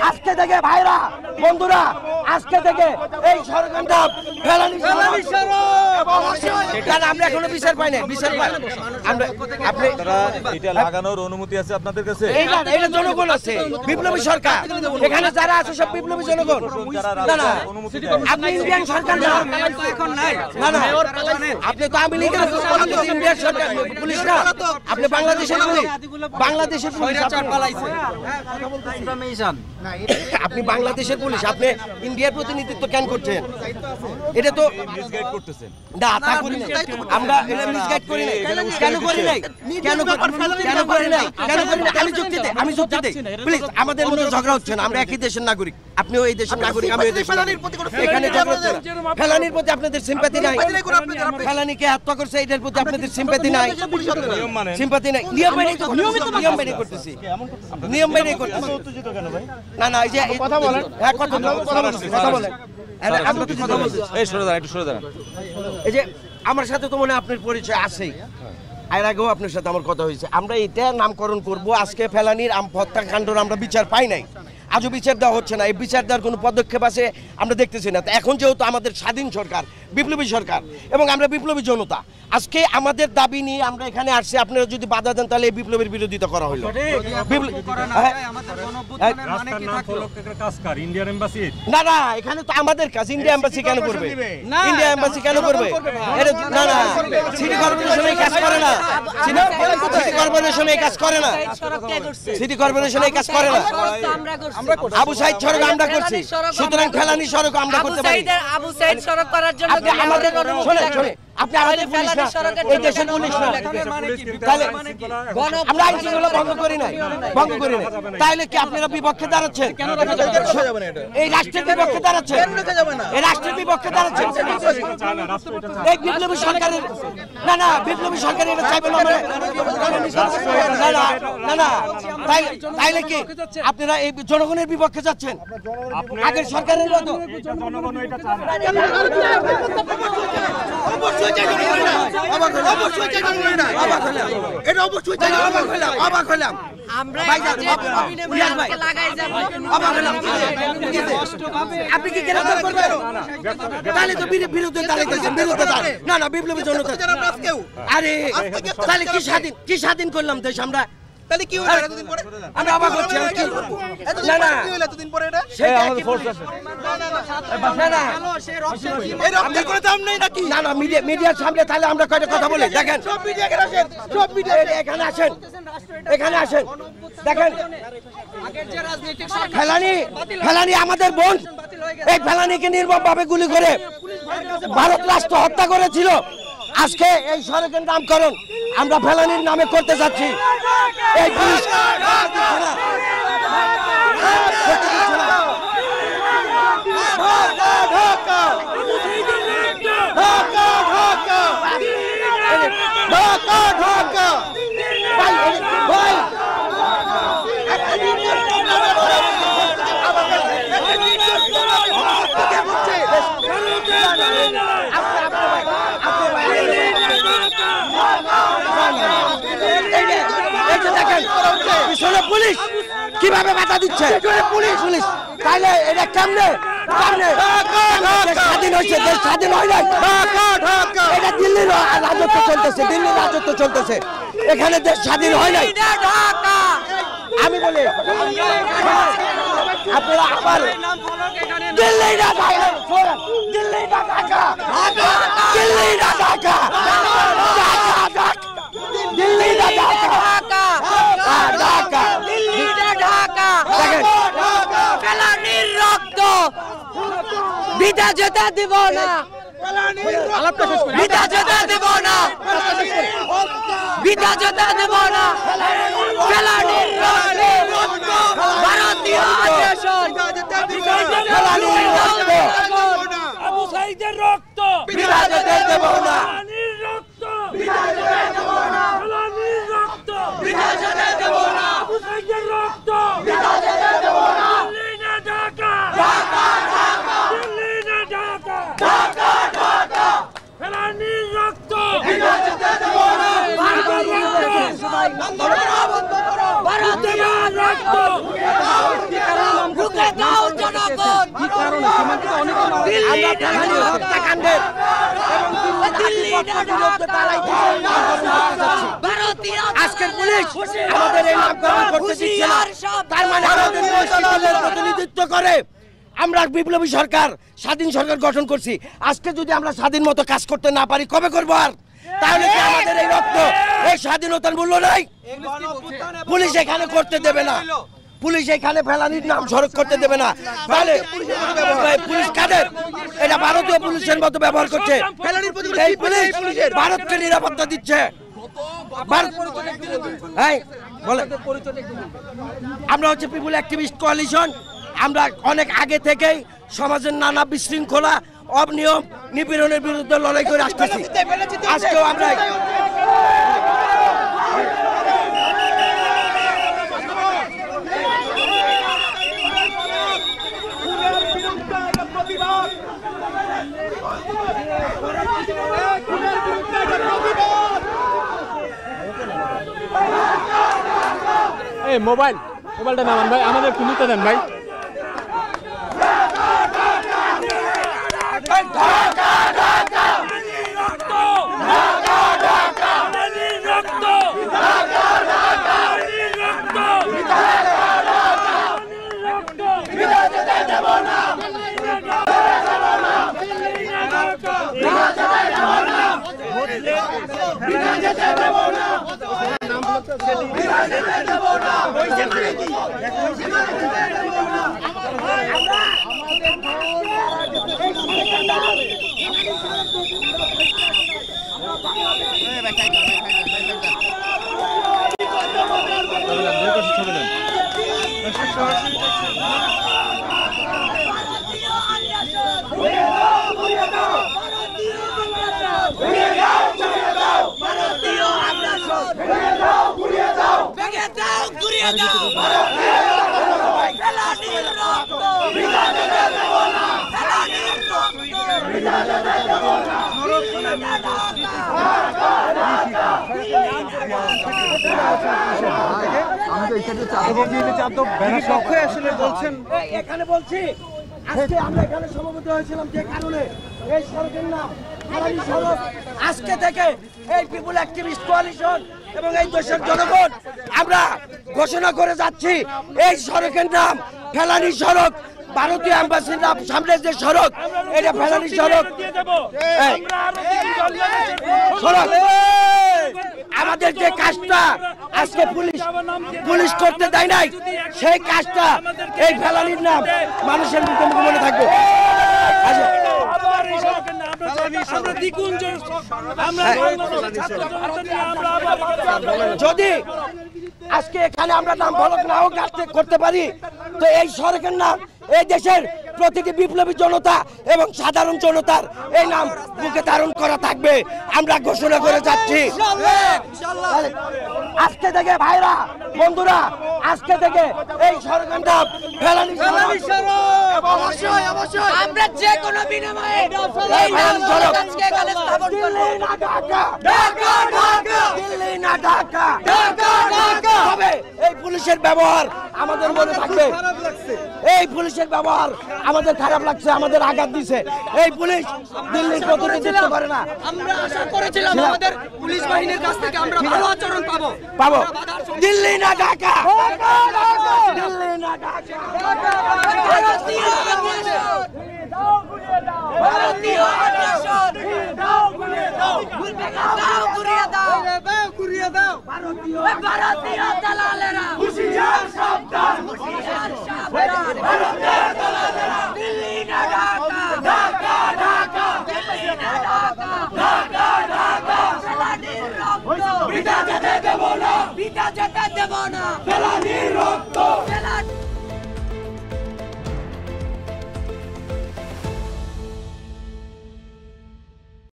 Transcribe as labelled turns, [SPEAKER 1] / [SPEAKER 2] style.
[SPEAKER 1] আজকে থেকে ভাইরা বন্ধুরা আজকে থেকে এই ষড়যন্ত্র আমরা এখনো বিচার পাই না বিচার পাই আমরা আপনি
[SPEAKER 2] এটা লাগানোর অনুমতি আছে আপনাদের কাছে
[SPEAKER 1] এটা জনগণ আছে বিপ্লবী সরকার এখানে যারা আছে সব বিপ্লবী জনগণ না না আপনি ইন্ডিয়ান সরকার না এখন নাই না না আপনি তো আওয়ামী লীগের ইন্ডিয়ান সরকার পুলিশ না আপনি বাংলাদেশের পুলিশ বাংলাদেশের পুলিশ আপনি বাংলাদেশের পুলিশ আপনি ইন্ডিয়ার প্রতিনিধিত্ব কেন করছেন এটা তো
[SPEAKER 2] মিসগাইড করতেছেন
[SPEAKER 1] না তা করি না আমরা এটা মিসগাইড করি না কেন করি না কেন করি না আমি যুক্তিতে প্লিজ আমাদের মধ্যে ঝগড়া হচ্ছে না আমরা একই দেশের নাগরিক আপনিও এই দেশের নাগরিক আমি এই দেশের এখানে ঝগড়া হচ্ছে না ফেলানির প্রতি আপনাদের সিম্পাথি নাই ফেলানিকে হত্যা করছে এটার প্রতি আপনাদের সিম্পাথি নাই সিম্পাথি নাই নিয়ম মেনে করতেছি না না এই যে কথা বলেন হ্যাঁ কথা বলেন এই যে আমার সাথে তো মনে আপনার পরিচয় আছেই এর আগেও আপনার সাথে আমার কথা হয়েছে আমরা এটা নামকরণ করব আজকে ফেলানির হত্যাকাণ্ডর আমরা বিচার পাই নাই আজও বিচার দেওয়া হচ্ছে না এই বিচার দেওয়ার কোনো পদক্ষেপ আছে আমরা দেখতেছি না তো এখন যেহেতু আমাদের স্বাধীন সরকার বিপ্লবী সরকার এবং আমরা বিপ্লবী জনতা আজকে আমাদের দাবি নিয়ে আমরা এখানে আসছি আপনারা যদি বাধা দেন তাহলে এই বিপ্লবের বিরোধিতা করা হলো না না এখানে তো আমাদের কাজ ইন্ডিয়া এম্বাসি কেন করবে ইন্ডিয়া এম্বাসি কেন করবে না না সিটি কর্পোরেশন এই কাজ করে না সিটি কর্পোরেশন এই কাজ করে না সিটি কর্পোরেশন এই কাজ করে না আবু সাইদ সড়ক আমরা করছি সুতরাং ফেলানি সড়ক আমরা করতে পারি
[SPEAKER 3] আবু সাইদ সড়ক করার জন্য
[SPEAKER 1] আমাদের শুনে আপনি আমাদের পুলিশ না এই দেশের পুলিশ না তাহলে আমরা আইন শৃঙ্খলা ভঙ্গ করি না তাহলে কি আপনারা বিপক্ষে দাঁড়াচ্ছেন এই রাষ্ট্রের বিপক্ষে দাঁড়াচ্ছেন এই রাষ্ট্রের বিপক্ষে দাঁড়াচ্ছেন এই বিপ্লবী সরকারের না না বিপ্লবী সরকার এটা চাইবে না না না তাইলে কি আপনারা এই জনগণের বিপক্ষে যাচ্ছেন আগের সরকারের মতো আপনি কি গ্রেফতার করবেন তাহলে তো বিরুদ্ধে দাঁড়াইতেছেন না না বিপ্লবী জনতা আরে তাহলে কি স্বাধীন করলাম দেশ আমরা তাহলে কি হলো এতদিন পরে আমরা অবাক হচ্ছি না না কি হলো এতদিন পরে এটা সে আমাদের ফোর্স আছে না না সে রক্ষা এই রক্ষা করে দাম নেই নাকি না না মিডিয়ার সামনে তাহলে আমরা কয়টা কথা বলি দেখেন সব মিডিয়া এখানে আসেন দেখেন আগের যে রাজনৈতিক ফেলানি আমাদের বোন এই ফেলানিকে নির্মমভাবে গুলি করে ভারত রাষ্ট্র হত্যা করেছিল আজকে এই সড়কের নামকরণ আমরা ফেলানির নামে করতে যাচ্ছি এই পুলিশ পুলিশ কিভাবে বাধা দিচ্ছে পুলিশ তাইলে এটা কেমনে স্বাধীন হয়েছে দেশ স্বাধীন হয় নাই এটা দিল্লির রাজত্ব চলতেছে এখানে দেশ স্বাধীন হয় নাই আমি বলি আপনারা আবার দিল্লি না ঢাকা
[SPEAKER 3] ফেলানির রক্ত বিধা যেতে দিব না বিধা যেতে দিব না ফেলানির রক্ত ভারতীয় আগ্রাসন
[SPEAKER 4] আবু সাইদের রক্ত
[SPEAKER 1] বিধা যেতে দেব না আমরা ফেলানি হত্যাকাণ্ডের এবং দিল্লির বিরুদ্ধে দাঁড়াইতে আজকের পুলিশ আমাদের এই নামকরণ করতে দিচ্ছে না, তার মানে আমাদের মুসলিমদের প্রতিনিধিত্ব করে। আমরা বিপ্লবী সরকার, স্বাধীন সরকার গঠন করছি। আজকে যদি আমরা স্বাধীন মতো কাজ করতে না পারি কবে করবো আর? তাহলে কি আমাদের এই রক্ত, এই স্বাধীনতার মূল্য নাই? পুলিশ এখানে করতে দেবে না, পুলিশ এখানে ফেলানির নাম সড়ক করতে দেবে না। তাহলে পুলিশ কাদের? এটা ভারতীয় পুলিশের মতো ব্যবহার করছে। এই পুলিশ ভারতকে নিরাপত্তা দিচ্ছে। আমরা হচ্ছে পিপুল অ্যাক্টিভিস্ট কোয়ালিশন। আমরা অনেক আগে থেকেই সমাজের নানা বিশৃঙ্খলা, অনিয়ম, নিপীড়নের বিরুদ্ধে লড়াই করে আসতেছি। আজকেও আমরা
[SPEAKER 5] মোবাইলটা নামান ভাই, আমাদের খুলিতে দেন ভাই। এখানে বলছি আজকে আমরা এখানে সমবেত হয়েছিলাম যে কারণে এই সড়কের নাম ফেলানি সড়ক। আজকে থেকে এই পিপুল অ্যাক্টিভিস্ট কোয়ালিশন এবং এই দেশের জনগণ আমরা ঘোষণা করে যাচ্ছি এই সড়কের নাম ফেলানি সড়ক। ভারতীয় অ্যাম্বাসির সামনে যে সড়ক, এটা ফেলানি সড়ক। আমাদের যে কাজটা আজকে পুলিশ করতে দেয় নাই, সেই কাজটা এই ফেলানির নাম মানুষের মুখে মুখে মনে থাকবে। যদি আজকে এখানে আমরা নাম ফলক নাও করতে পারি, তো এই সড়কের নাম এই দেশের প্রতিটি বিপ্লবী জনতা এবং সাধারণ জনতার এই নাম বুকে ধারণ করা থাকবে। আমরা ঘোষণা করে যাচ্ছি আজকে থেকে ভাইরা, বন্ধুরা, আজকে থেকে এই সড়কের নাম ফেলানি সড়ক।
[SPEAKER 3] আমরা যে কোনো বিনিময়ে এই
[SPEAKER 1] সড়ক
[SPEAKER 3] আজকে এখানে স্থাপন করব।
[SPEAKER 1] দিল্লি না ঢাকা, তবে এই পুলিশের ব্যবহার আমাদের মনে থাকবে। এই পুলিশের ব্যবহার আমাদের খারাপ লাগছে, আমাদের আঘাত দিছে। এই পুলিশ দিল্লির প্রতিনিধিত্ব করে না।
[SPEAKER 3] আমরা আশা করেছিলাম আমাদের পুলিশ বাহিনীর কাছ থেকে আমরা ভালো আচরণ
[SPEAKER 1] পাবো। দিল্লি না ঢাকা, দিল্লি না ঢাকা।
[SPEAKER 3] ভারতীয় আগ্রাসন, ভারতীয় আগ্রাসন, ঘুরিয়ে দাও ভারতীয় দালালেরা, হুঁশিয়ার সাবধান, দিল্লি না ঢাকা, দিল্লি না ঢাকা, ফেলানির রক্ত বৃথা যেতে দেব না, ফেলানির রক্ত